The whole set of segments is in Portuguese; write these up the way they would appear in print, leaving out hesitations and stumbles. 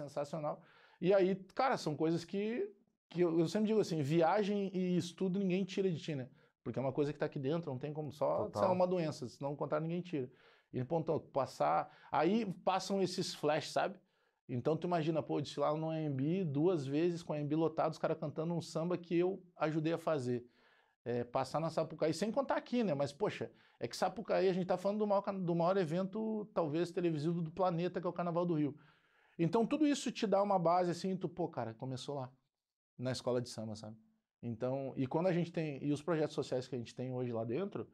sensacional. E aí, cara, são coisas que eu sempre digo assim, viagem e estudo ninguém tira de ti, né? Porque é uma coisa que tá aqui dentro, não tem como só, Total. sei lá, uma doença, senão contar ninguém tira. E, ponto, passar, aí passam esses flash, sabe? Então tu imagina, pô, desfilar no AMB 2 vezes com a AMB lotado, os caras cantando um samba que eu ajudei a fazer. Passar na Sapucaí, sem contar aqui, né? Mas, poxa, é que Sapucaí a gente tá falando do maior evento, talvez, televisivo do planeta, que é o Carnaval do Rio. Então tudo isso te dá uma base assim, tu, pô, cara, começou lá, na escola de samba, sabe? Então, e quando a gente tem, e os projetos sociais que a gente tem hoje lá dentro,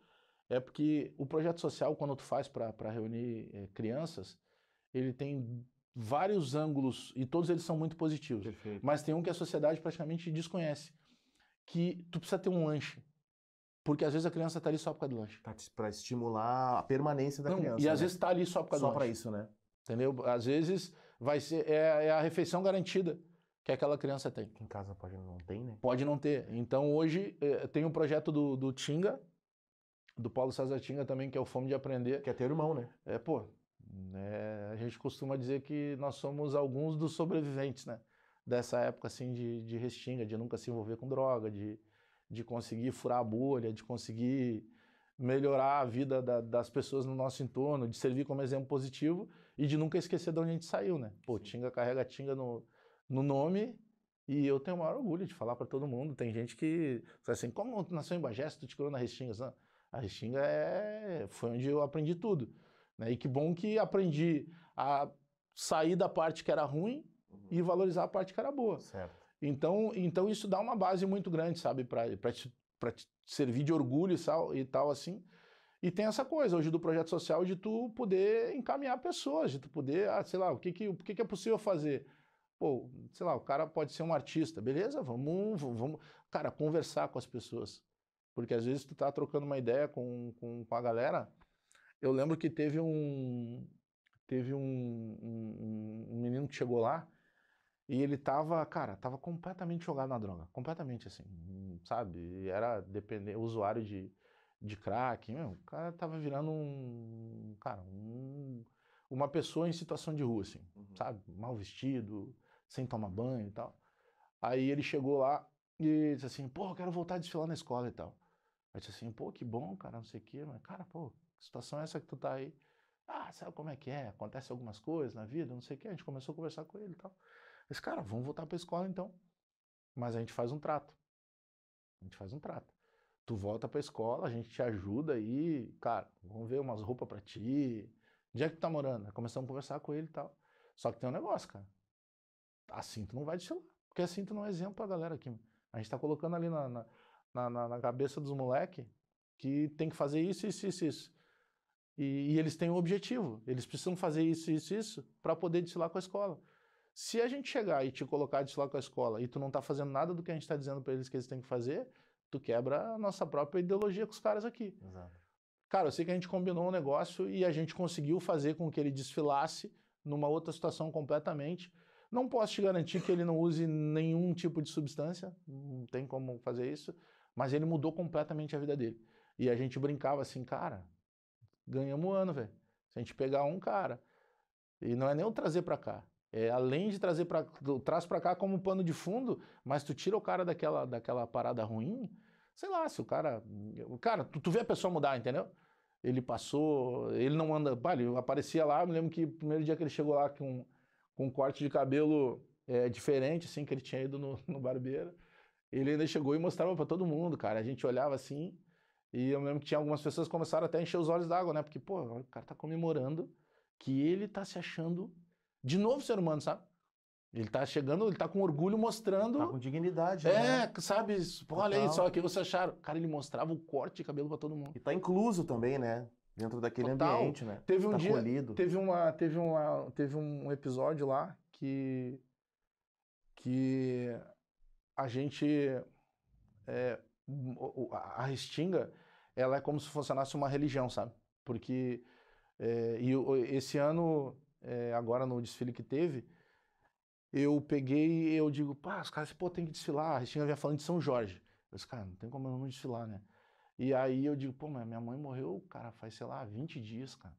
é porque o projeto social, quando tu faz para reunir crianças, ele tem vários ângulos e todos eles são muito positivos. Perfeito. Mas tem um que a sociedade praticamente desconhece, que tu precisa ter um lanche. Porque às vezes a criança tá ali só por causa do lanche. Para estimular a permanência da Não, criança, e às né? vezes tá ali só por causa Só do para lanche. isso, né? Entendeu? Às vezes vai ser a refeição garantida que aquela criança tem. Que em casa pode não tem, né? Pode não ter. Então hoje tem um projeto do Tinga, do Paulo César Tinga também, que é o Fome de Aprender. Que é teu irmão, né? A gente costuma dizer que nós somos alguns dos sobreviventes, né? Dessa época assim de restinga, de nunca se envolver com droga, de conseguir furar a bolha, de conseguir melhorar a vida das pessoas no nosso entorno, de servir como exemplo positivo e de nunca esquecer de onde a gente saiu, né? Pô, Tinga carrega Tinga no nome e eu tenho o maior orgulho de falar para todo mundo. Tem gente que fala assim, como tu nasceu em Bagé, se tu te criou na Restinga? Não, a Restinga foi onde eu aprendi tudo, né? E que bom que aprendi a sair da parte que era ruim e valorizar a parte que era boa. Certo. Então isso dá uma base muito grande, sabe, para te servir de orgulho e tal assim. E tem essa coisa hoje do projeto social de tu poder encaminhar pessoas, de tu poder, sei lá, o que é possível fazer? Pô, sei lá, o cara pode ser um artista, beleza? Vamos, cara, conversar com as pessoas. Porque às vezes tu tá trocando uma ideia com a galera. Eu lembro que teve um menino que chegou lá e ele tava, cara, tava completamente jogado na droga. Completamente assim, sabe? Era usuário de crack. Meu, o cara tava virando uma pessoa em situação de rua, assim, sabe? Mal vestido, sem tomar banho e tal. Aí ele chegou lá e disse assim, pô, eu quero voltar a desfilar na escola e tal. Aí disse assim, pô, que bom, cara, não sei o quê. Mas, cara, pô, que situação é essa que tu tá aí? Ah, sabe como é que é? Acontece algumas coisas na vida, não sei o quê. A gente começou a conversar com ele e tal. Mas, cara, vamos voltar pra escola então. Mas a gente faz um trato. A gente faz um trato. Tu volta pra escola, a gente te ajuda aí, cara, vamos ver umas roupas pra ti. Onde é que tu tá morando? Aí começamos a conversar com ele e tal. Só que tem um negócio, cara. Assim tu não vai desfilar. Porque assim tu não é exemplo pra galera aqui. A gente tá colocando ali na cabeça dos moleques que tem que fazer isso, isso, isso, isso. E eles têm um objetivo. Eles precisam fazer isso, isso, isso para poder desfilar com a escola. Se a gente chegar e te colocar a desfilar com a escola e tu não tá fazendo nada do que a gente tá dizendo para eles que eles têm que fazer, tu quebra a nossa própria ideologia com os caras aqui. Exato. Cara, eu sei que a gente combinou um negócio e a gente conseguiu fazer com que ele desfilasse numa outra situação completamente. Não posso te garantir que ele não use nenhum tipo de substância, não tem como fazer isso, mas ele mudou completamente a vida dele. E a gente brincava assim, cara, ganhamos um ano, velho. Se a gente pegar um cara, e não é nem o trazer pra cá, além de trazer traz pra cá como pano de fundo, mas tu tira o cara daquela parada ruim, sei lá, se o cara, tu vê a pessoa mudar, entendeu? Ele passou, ele não anda, ele aparecia lá, eu me lembro que o primeiro dia que ele chegou lá com um corte de cabelo diferente, assim, que ele tinha ido no barbeiro, ele ainda chegou e mostrava pra todo mundo, cara, a gente olhava assim, e eu lembro que tinha algumas pessoas que começaram até a encher os olhos d'água, né, porque, pô, o cara tá comemorando que ele tá se achando de novo ser humano, sabe? Ele tá chegando, ele tá com orgulho mostrando. Tá com dignidade, né? Sabe? Pô, olha aí só o que vocês acharam. Cara, ele mostrava o corte de cabelo pra todo mundo. E tá incluso também, né? Dentro daquele ambiente, né? Teve um tá dia, acolhido. teve um episódio lá que a gente, a Restinga, ela é como se funcionasse uma religião, sabe? Porque esse ano, agora no desfile que teve, eu peguei e eu digo, pá, os caras, pô, tem que desfilar. A Restinga vinha falando de São Jorge. Eu disse, cara, não tem como eu não desfilar, né? E aí eu digo, pô, mas minha mãe morreu, cara, faz, sei lá, 20 dias, cara.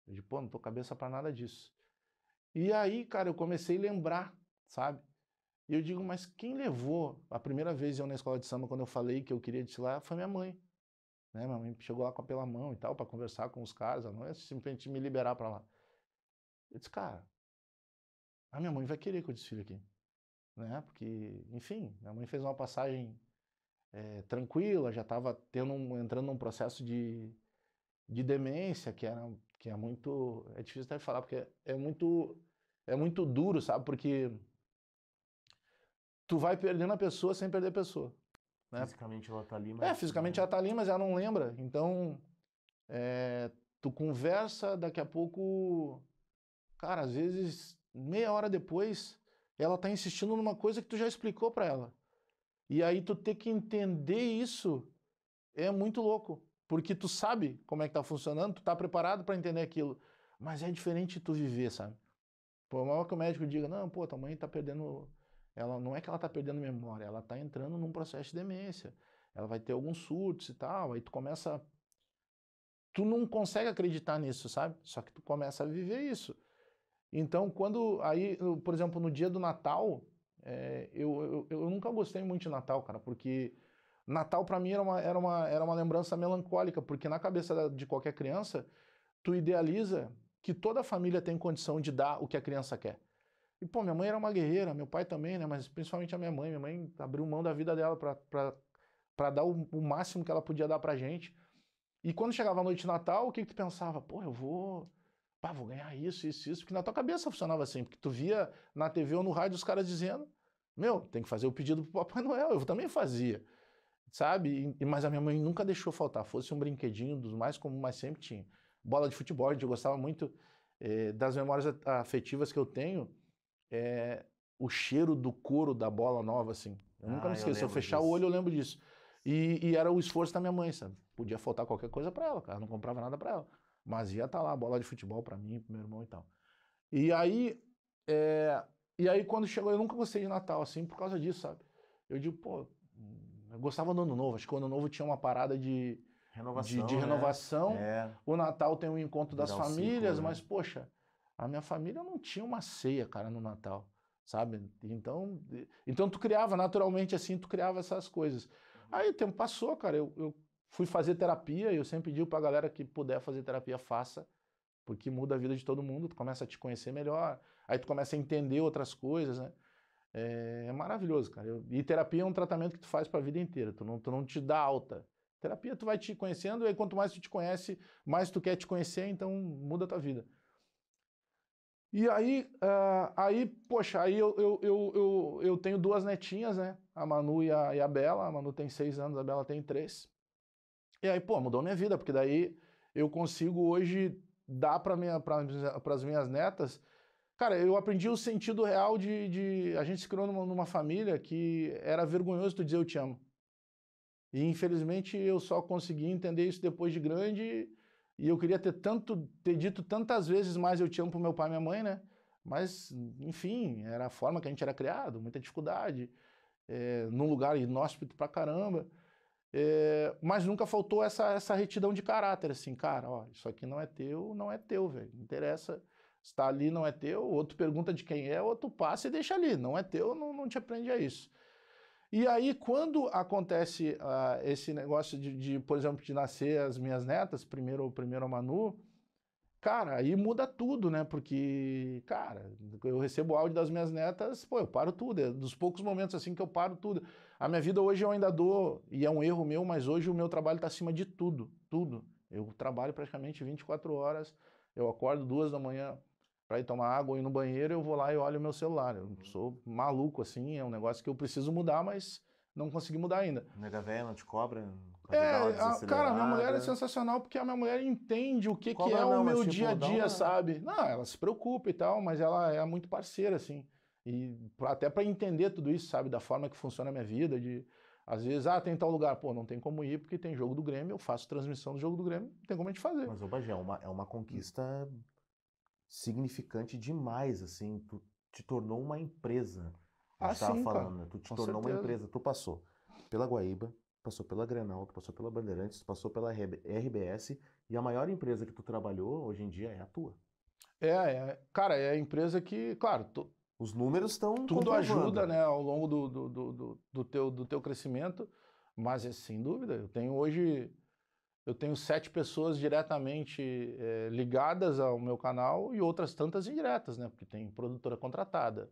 Eu digo, pô, não tô cabeça pra nada disso. E aí, cara, eu comecei a lembrar, sabe? E eu digo, mas quem levou a primeira vez eu na escola de samba, quando eu falei que eu queria desfilar, foi minha mãe. Né? Minha mãe chegou lá pela mão e tal, para conversar com os caras, ela não é simplesmente me liberar para lá. Eu disse, cara, a minha mãe vai querer que eu desfile aqui. Né? Porque, enfim, minha mãe fez uma passagem tranquila, já estava entrando num processo de demência, que é muito, é difícil até falar, porque é muito duro, sabe? Porque tu vai perdendo a pessoa sem perder a pessoa. Né? Fisicamente ela tá ali, mas... Fisicamente ela tá ali, mas ela não lembra. Então, tu conversa, daqui a pouco, cara, às vezes, meia hora depois, ela tá insistindo numa coisa que tu já explicou para ela. E aí tu ter que entender isso é muito louco, porque tu sabe como é que tá funcionando, tu tá preparado para entender aquilo, mas é diferente tu viver, sabe? Por maior que o médico diga, não, pô, tua mãe tá perdendo, ela não é que ela tá perdendo memória, ela tá entrando num processo de demência, ela vai ter alguns surtos e tal, aí tu não consegue acreditar nisso, sabe? Só que tu começa a viver isso. Então, por exemplo, no dia do Natal, eu nunca gostei muito de Natal, cara, porque Natal para mim era uma lembrança melancólica, porque na cabeça de qualquer criança, tu idealiza que toda a família tem condição de dar o que a criança quer. E, pô, minha mãe era uma guerreira, meu pai também, né? Mas principalmente a minha mãe. Minha mãe abriu mão da vida dela para dar o máximo que ela podia dar pra gente. E quando chegava a noite de Natal, o que tu pensava? Pô, vou ganhar isso. Porque na tua cabeça funcionava assim. Porque tu via na TV ou no rádio os caras dizendo, meu, tem que fazer o pedido pro Papai Noel. Eu também fazia, sabe? Mas a minha mãe nunca deixou faltar. Fosse um brinquedinho dos mais comuns, mas sempre tinha. Bola de futebol, eu gostava muito das memórias afetivas que eu tenho, é o cheiro do couro da bola nova, assim. Eu nunca me esqueço. Se eu fechar o olho, eu lembro disso. E era o esforço da minha mãe, sabe? Podia faltar qualquer coisa para ela, cara. Não comprava nada para ela. Mas ia estar lá a bola de futebol para mim, pro meu irmão e tal. E aí, é, e aí quando chegou, eu nunca gostei de Natal, assim, por causa disso, sabe? Eu digo, pô, eu gostava do Ano Novo. Acho que o Ano Novo tinha uma parada de renovação. Né? O Natal tem um encontro das Virar o famílias, ciclo, né? mas, poxa, a minha família não tinha uma ceia, cara, no Natal, sabe? Então tu criava, naturalmente, assim, tu criava essas coisas. Aí o tempo passou, cara, eu fui fazer terapia, e eu sempre digo pra galera que puder fazer terapia, faça, porque muda a vida de todo mundo, tu começa a te conhecer melhor, aí tu começa a entender outras coisas, né? É maravilhoso, cara. E terapia é um tratamento que tu faz para a vida inteira, tu não te dá alta. Terapia tu vai te conhecendo, e aí quanto mais tu te conhece, mais tu quer te conhecer, então muda a tua vida. E aí, poxa, aí eu tenho duas netinhas, né? A Manu e a Bela. A Manu tem 6 anos, a Bela tem 3. E aí, pô, mudou minha vida, porque daí eu consigo hoje dar para as minhas netas. Cara, eu aprendi o sentido real a gente se criou numa família que era vergonhoso tu dizer eu te amo. E infelizmente eu só consegui entender isso depois de grande, e eu queria ter dito tantas vezes mais eu te amo pro meu pai e minha mãe, né? Mas, enfim, era a forma que a gente era criado, muita dificuldade, num lugar inóspito pra caramba. Mas nunca faltou essa retidão de caráter, assim, cara, ó, isso aqui não é teu, velho, não interessa, está ali, não é teu, outro pergunta de quem é, outro passa e deixa ali, não é teu, não te aprende a isso. E aí, quando acontece esse negócio por exemplo, de nascer as minhas netas, primeiro a Manu, cara, aí muda tudo, né? Porque, cara, eu recebo áudio das minhas netas, pô, eu paro tudo. É dos poucos momentos assim que eu paro tudo. A minha vida hoje eu ainda dou, e é um erro meu, mas hoje o meu trabalho está acima de tudo, tudo. Eu trabalho praticamente 24 horas, eu acordo 2 da manhã para ir tomar água ou ir no banheiro, eu vou lá e olho o meu celular. Eu sou maluco, assim, é um negócio que eu preciso mudar, mas não consegui mudar ainda. Nega véia não te cobra? Cara, a minha mulher é sensacional porque a minha mulher entende o que é o meu dia a dia, sabe? Não, ela se preocupa e tal, mas ela é muito parceira, assim. E até para entender tudo isso, sabe? Da forma que funciona a minha vida, às vezes, tem tal lugar, pô, não tem como ir porque tem jogo do Grêmio, eu faço transmissão do jogo do Grêmio, não tem como a gente fazer. Mas, ô Bagé, é uma conquista significante demais, assim, tu te tornou uma empresa. A gente tava falando, né? Tu te tornou uma empresa, tu passou pela Guaíba, passou pela Grenal, tu passou pela Bandeirantes, tu passou pela RBS, e a maior empresa que tu trabalhou hoje em dia é a tua. Cara, é a empresa que, claro, os números estão tudo ajuda, né, ao longo do teu crescimento, mas sem dúvida, eu tenho 7 pessoas diretamente ligadas ao meu canal e outras tantas indiretas, né, porque tem produtora contratada,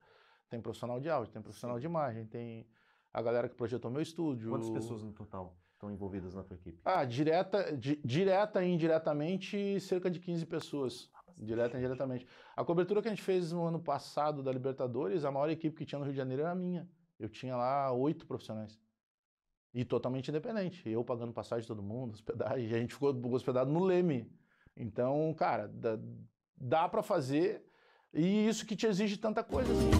tem profissional de áudio, tem profissional de imagem, tem a galera que projetou meu estúdio. Quantas pessoas no total estão envolvidas na tua equipe? Direta e indiretamente, cerca de 15 pessoas. Direta e indiretamente. A cobertura que a gente fez no ano passado da Libertadores, a maior equipe que tinha no Rio de Janeiro era a minha. Eu tinha lá 8 profissionais. E totalmente independente. Eu pagando passagem de todo mundo, hospedagem. A gente ficou hospedado no Leme. Então, cara, dá pra fazer. E isso que te exige tanta coisa assim.